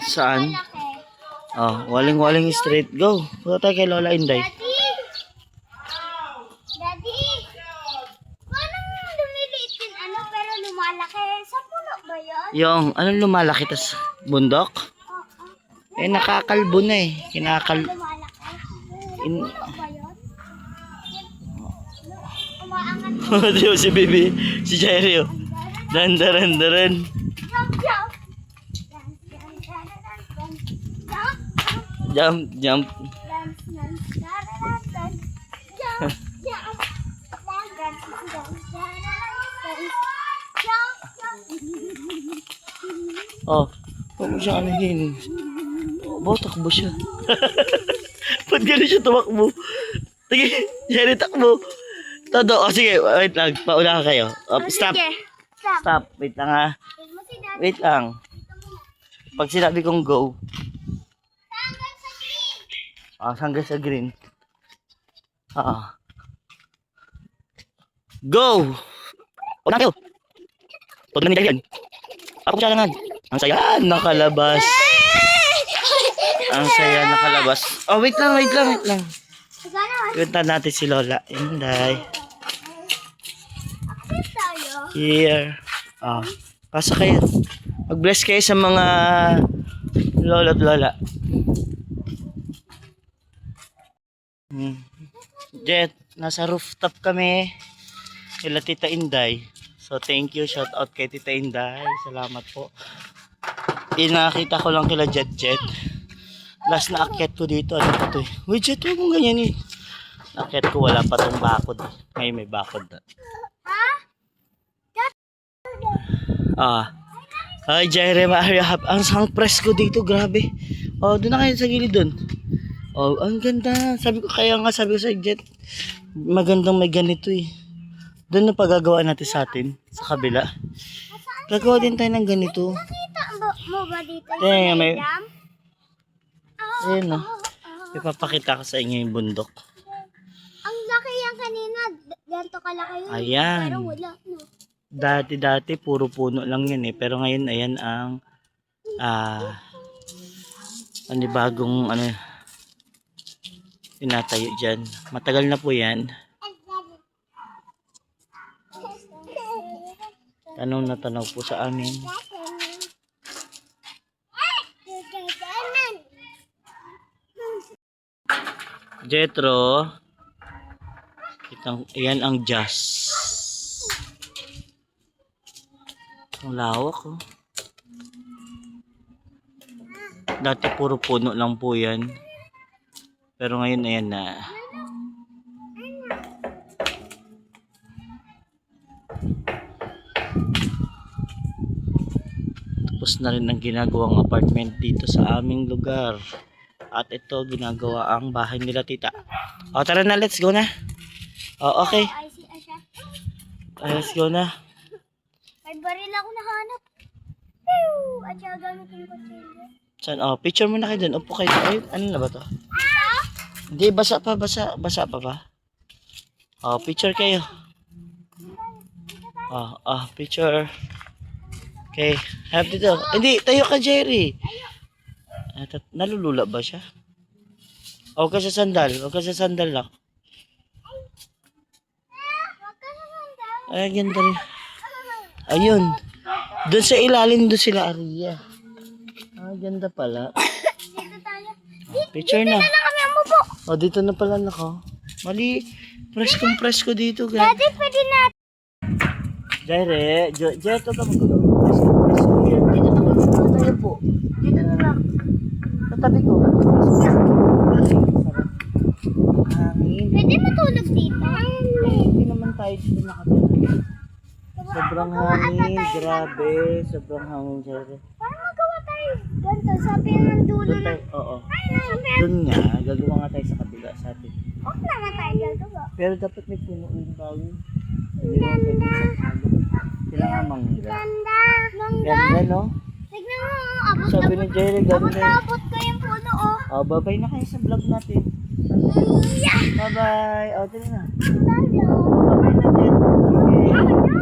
Saan? Oh, waling-waling straight. Go. Punta tayo kay Lola Inday. Daddy! Daddy! Parang lumiliit din pero lumalaki. Sa puno ba yun? Yung, anong lumalaki? Tas bundok? Oo. Eh, nakakalbo na eh. Lumalaki. Sa In... puno ba yun? Umaangat. Diyo si Bibi. Si Jerry. Oh. Daran. Jump, jump. Jump. Dance, dance, dance, dance. Jump, jump. Dance, dance, dance. Jump, jump. Oh. Huwag mo siya anahin. Oh, takbo siya. Ba't gano'n siya tumakbo? Sige, Jerry, takbo. Todo. Oh, sige, wait lang. Pauna ka kayo. Oh, stop. Sige. Stop. Wait lang ha. Wait lang. Pag sinabi kong go. Hanggang sa green. Go! Una kayo. Huwag na nila yan. Ako siya lang. Ang saya nakalabas. Ang saya nakalabas. Oh, wait lang. Punta natin si Lola Inday. Here. Pasok kayo. Mag-bless kayo sa mga lolo at lola. Jet, nasa rooftop kami. Kila Tita Inday. So thank you, shout out kay Tita Inday. Salamat po. Inakita ko lang kila Jet. Last na akyat ko dito. Ano pa to eh? Uy Jet, huwag mong ganyan eh. Akyat ko wala pa tong bakod. Ngayon may bakod na. Ay Jerry, ang sang press ko dito, grabe. Oh, doon na kayo sa gilid doon. Oh, ang ganda. Sabi ko sa Jet, magandang may ganito eh. Doon na pagagawa natin sa atin, sa kabila. Gagawa din tayo ng ganito. Nakita mo ba dito Kaya may... dam? Ayun oh. Ipapakita ko sa inyo yung bundok. Ang laki yan kanina. Ganito kalaki yun. Ayan. Pero wala, no? Dati puro puno lang yan eh. Pero ngayon ayan ang bagong tinatayo dyan. Matagal na po yan. Tanong po sa amin. Jetro. Ayan ang jazz. Ang lawak oh. Dati puro puno lang po yan. Pero ngayon ayan na. Tapos na rin ang ginagawang apartment dito sa aming lugar. At ito ginagawa ang bahay nila tita. O tara na, let's go na. O okay. Let's go na. May baril ako nahanap. At siya gamitin ko sila. Saan? Oh, picture muna kayo dun. Upo kayo. Ay, ano na ba to? Hindi, basa pa ba? Oh, picture kayo. Picture. Okay, harap dito. Hindi, tayo ka Jerry. Nalulula ba siya? Huwag ka sa sandal lang. Ay, ganda rin. Ayun. Doon sa ilalim doon sila Aria. Ganda pala. Dito tayo. Picture na. Dito na kami ang mupo. Oh, dito na pala nako. Mali. Presko dito. Daddy, pwede na. Jere, Jet, ka magkulo. Dito na tayo po. Dito na lang. Tatabi ko. Hangin. Pwede matulog dito. Hindi naman tayo dito nakatulog. Sobrang hangin, grabe. Sobrang hangin, Jere. Parang magawa tayo ganito. Sabi ng dulo Doon na. tayo, oo. Ay, Doon nga, gagawa nga tayo sa kabila sa atin. huwag naman tayo gagawa. Pero dapat may puno yung bago. Hindi naman pwede sa halo. Kailangan mangga. Ganda. Mangga. Ganda, no? Tignan mo. Abot Sabi ni Jerry, ganda. abot ko yung puno, oh. Oh, bye-bye na kayo sa vlog natin. Yeah. Bye-bye. Oh, tara na. Hello. Bye-bye na, Jen. Okay.